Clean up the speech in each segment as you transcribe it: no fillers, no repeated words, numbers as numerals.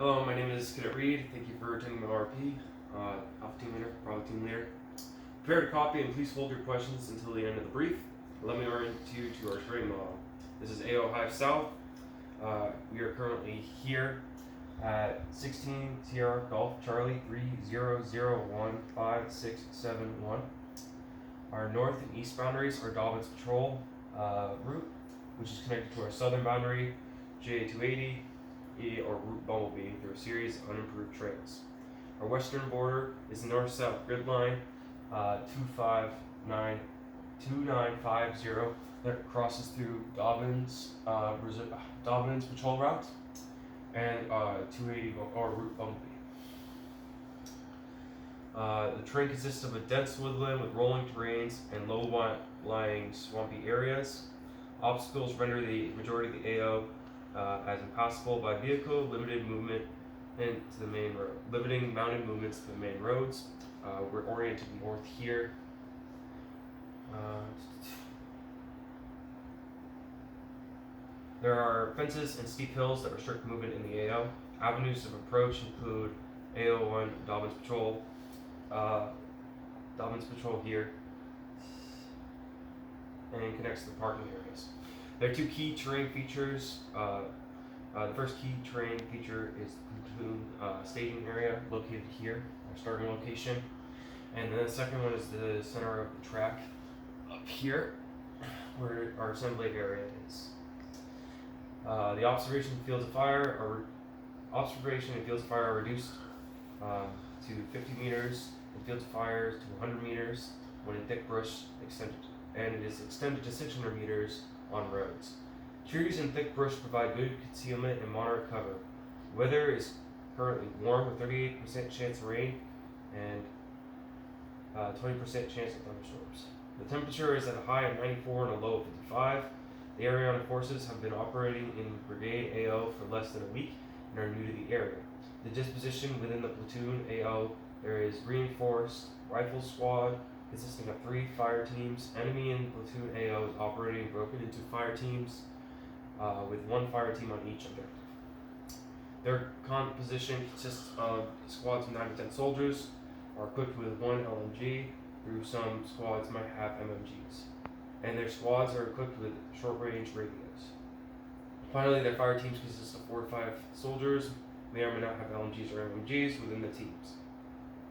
Hello, my name is Cadet Reed. Thank you for attending my RP. Alpha Team Leader, Bravo Team Leader. Prepare to copy and please hold your questions until the end of the brief. Let me orient you to our terrain model. This is AO Hive South. We are currently here at 16 Sierra Golf Charlie 30015671. Our north and east boundaries are Dobbins Patrol route, which is connected to our southern boundary, JA280, or Route Bumblebee through a series of unimproved trails. Our western border is the north-south grid line 2950 that crosses through Dobbins Patrol Route and 280 or Route Bumblebee. The terrain consists of a dense woodland with rolling terrains and low-lying swampy areas. Obstacles render the majority of the AO as impassable by vehicle, limiting mounted movements to the main roads. We're oriented north here. There are fences and steep hills that restrict movement in the AO. Avenues of approach include AO1 Dobbins Patrol here, and connects to the parking areas. There are two key terrain features. The first key terrain feature is the platoon staging area located here, our starting location. And then the second one is the center of the track up here, where our assembly area is. The observation and fields of fire are reduced to 50 meters, and fields of fire to 100 meters when in thick brush and it is extended to 600 meters on roads. Trees and thick brush provide good concealment and moderate cover. Weather is currently warm with 38% chance of rain and 20% chance of thunderstorms. The temperature is at a high of 94 and a low of 55. The Aerionic forces have been operating in Brigade AO for less than a week and are new to the area. The disposition within the platoon AO, there is reinforced rifle squad consisting of 3 fire teams. Enemy in platoon AO is operating broken into fire teams with 1 fire team on each objective. Their composition consists of squads of 9 to 10 soldiers, are equipped with 1 LMG, through some squads might have MMGs. And their squads are equipped with short-range radios. Finally, their fire teams consist of 4 to 5 soldiers, may or may not have LMGs or MMGs within the teams.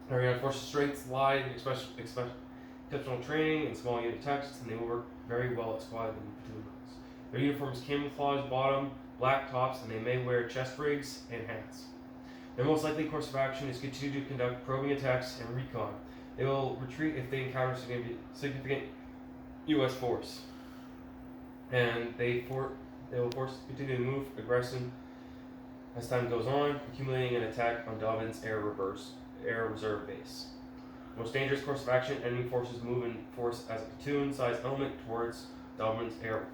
Aerionic forces' strengths lie in exceptional training and small unit texts, and they will work very well at squad and platoon levels. Their uniforms camouflage bottom, black tops, and they may wear chest rigs and hats. Their most likely course of action is continue to conduct probing attacks and recon. They will retreat if they encounter significant U.S. force, and they will continue to move aggressive as time goes on, accumulating an attack on Dobbins Air Reserve Base. Most dangerous course of action: enemy forces move in force as a platoon-sized element towards Dobbins Air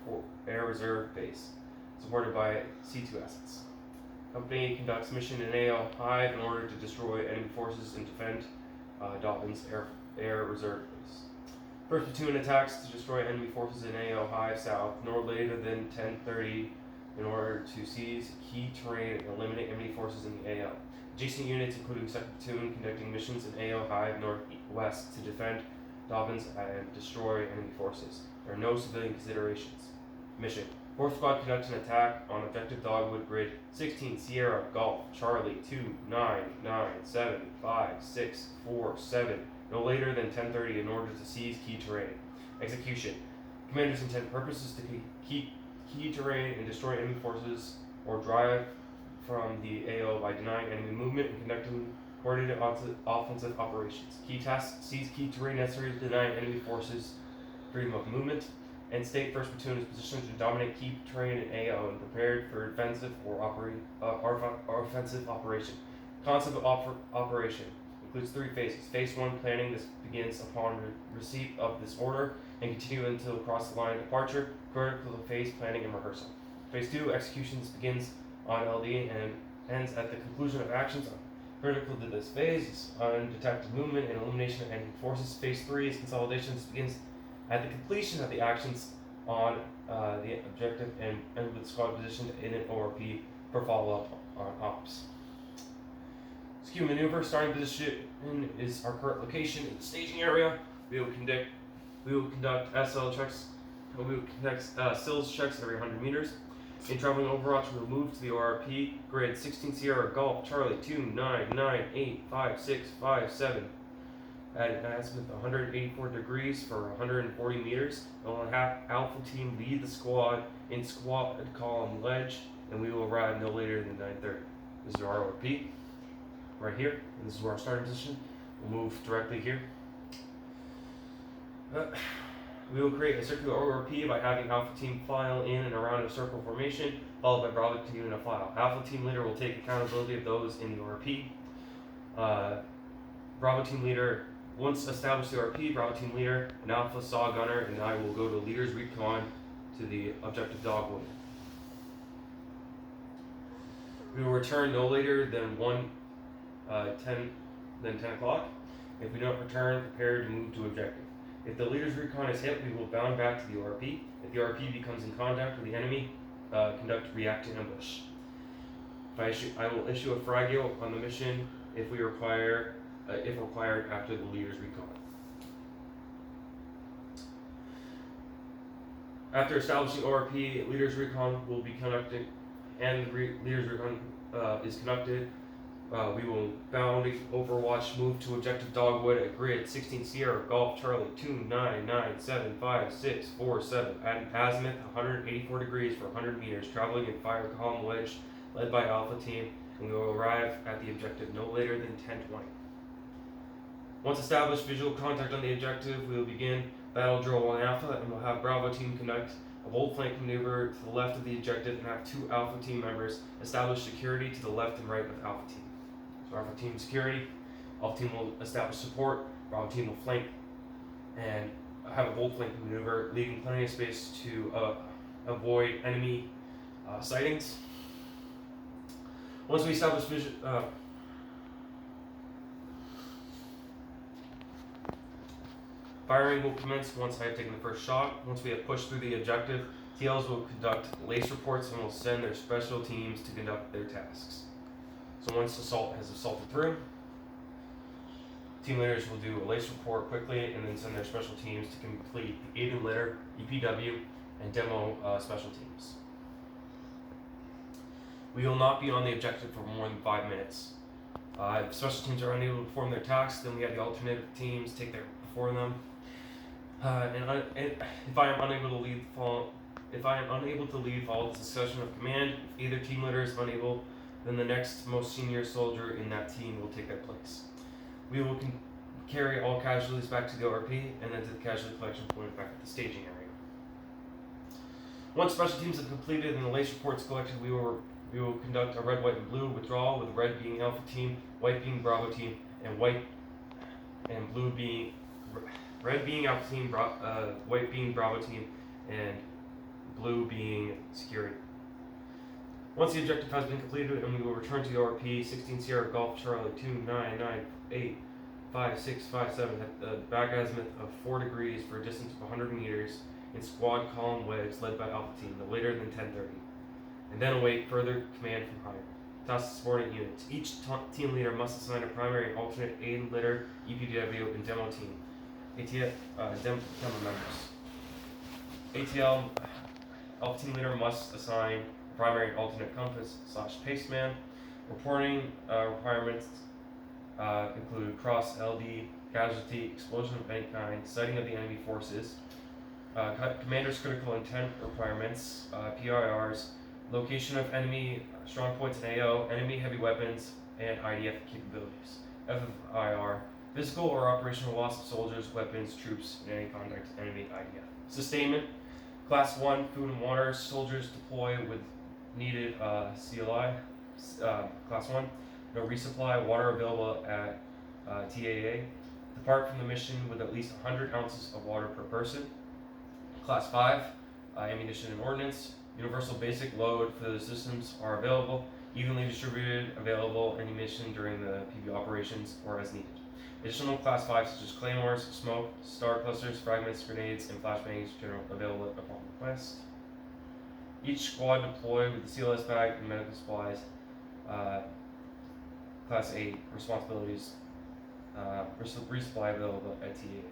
Reserve Base, supported by C2 assets. Company conducts mission in AO Hive in order to destroy enemy forces and defend Dobbins Air Reserve Base. First platoon attacks to destroy enemy forces in AO Hive South no later than 10:30 in order to seize key terrain and eliminate enemy forces in the AO. Adjacent units, including 2nd Platoon, conducting missions in AO Hive Northwest to defend Dobbins and destroy enemy forces. There are no civilian considerations. Mission: 4th Squad conducts an attack on objective Dogwood Grid 16 Sierra Golf Charlie 29975647 no later than 10:30 in order to seize key terrain. Execution: Commander's intent purpose is to keep key terrain and destroy enemy forces or drive from the AO by denying enemy movement and conducting coordinated offensive operations. Key tasks: seize key terrain necessary to deny enemy forces freedom of movement. End state: 1st Platoon is positioned to dominate key terrain in AO and prepared for defensive or offensive operation. Concept of operation includes 3 phases. Phase 1 planning. This begins upon receipt of this order and continue until across the line of departure. Critical to phase planning and rehearsal. Phase 2 executions begins on LD and ends at the conclusion of actions. Critical to this phase is undetected movement and elimination of enemy forces. Phase 3 is consolidation. This begins at the completion of the actions on the objective and with the squad positioned in an ORP for follow-up on ops. execute maneuver. Starting position is our current location in the staging area. We will conduct SL checks. We will conduct SILS checks every 100 meters. In traveling Overwatch, we will move to the ORP grid 16 Sierra Golf Charlie 29985657 at an azimuth 184 degrees for 140 meters. And we'll have Alpha Team lead the squad in squat column ledge, and we will arrive no later than 9:30. This is our ORP right here, and this is where our starting position. We'll move directly here. We will create a circular ORP by having Alpha Team file in and around a circle formation, followed by Bravo Team in a file. Alpha Team leader will take accountability of those in the ORP. Bravo Team leader, once established the ORP, Bravo Team leader, an Alpha Saw Gunner, and I will go to Leader's Recon to the objective Dogwood. We will return no later than 10 o'clock. If we don't return, prepare to move to objective. If the leader's recon is hit, we will bound back to the ORP. If the ORP becomes in contact with the enemy, conduct react to ambush. I will issue a fragile on the mission if required after the leader's recon. After establishing ORP, leader's recon will be conducted, and the leader's recon is conducted. We will bound Overwatch, move to objective Dogwood at grid 16 Sierra Golf Charlie 29975647 at an azimuth 184 degrees for 100 meters, traveling in fire column wedge led by Alpha Team, and we will arrive at the objective no later than 10:20. Once established visual contact on the objective, we will begin battle drill on Alpha, and we'll have Bravo Team conduct a bold flank maneuver to the left of the objective and have 2 Alpha Team members establish security to the left and right of Alpha Team. So Alpha Team security, Alpha Team will establish support, Bravo Team will flank and have a bold flank maneuver, leaving plenty of space to avoid enemy sightings. Once we establish vision, firing will commence once I have taken the first shot. Once we have pushed through the objective, TLs will conduct lace reports and will send their special teams to conduct their tasks. So once assault has assaulted through, team leaders will do a lace report quickly and then send their special teams to complete the aid and litter, EPW, and demo special teams. We will not be on the objective for more than 5 minutes. If special teams are unable to perform their tasks, then we have the alternative teams take their before them. And if I am unable to lead, follow the succession of command. If either team leader is unable, then the next most senior soldier in that team will take their place. We will carry all casualties back to the ORP and then to the casualty collection point back at the staging area. Once special teams have completed and the lace reports collected, we will conduct a red, white, and blue withdrawal, with red being Alpha Team, white being Bravo Team, and red being Alpha Team, white being Bravo Team, and blue being security. Once the objective has been completed, and we will return to the ORP 16 Sierra Golf Charlie 29985657 at the back azimuth of 4 degrees for a distance of 100 meters in squad column wedge led by Alpha Team, no later than 10:30, and then await further command from higher. Tasks subordinate units. Each team leader must assign a primary and alternate aid and litter, EPW, and demo team. Demo members. ATL Alpha Team leader must assign primary and alternate compass / paceman. Reporting requirements include cross LD, casualty, explosion of any kind, sighting of the enemy forces, commander's critical intent requirements, PIRs, location of enemy strong points in AO, enemy heavy weapons, and IDF capabilities. FFIR, physical or operational loss of soldiers, weapons, troops, in any contact with enemy IDF. Sustainment, Class 1, food and water, soldiers deploy with needed CLI, Class 1, no resupply, water available at TAA. Depart from the mission with at least 100 ounces of water per person. Class 5, ammunition and ordnance, universal basic load for the systems are available, evenly distributed, available any mission during the PB operations or as needed. Additional Class 5 such as claymores, smoke, star clusters, fragments, grenades, and flashbangs generally available upon request. Each squad deployed with the CLS bag and medical supplies. Class A responsibilities, resupply available at TA.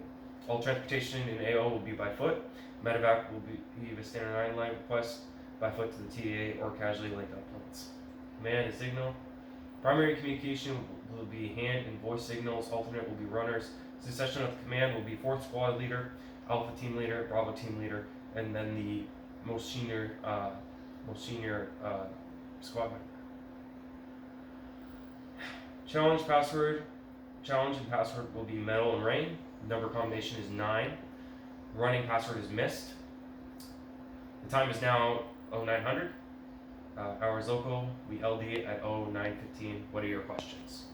All transportation in AO will be by foot. Medevac will be a standard 9-line request by foot to the TA or casually linked up points. Command and signal. Primary communication will be hand and voice signals. Alternate will be runners. Succession of command will be 4th squad leader, Alpha team leader, Bravo team leader, and then the most senior squad member. Challenge and password will be metal and rain. Number combination is 9. Running password is missed. The time is now 0900. Hours local. We LD it at 09:15. What are your questions?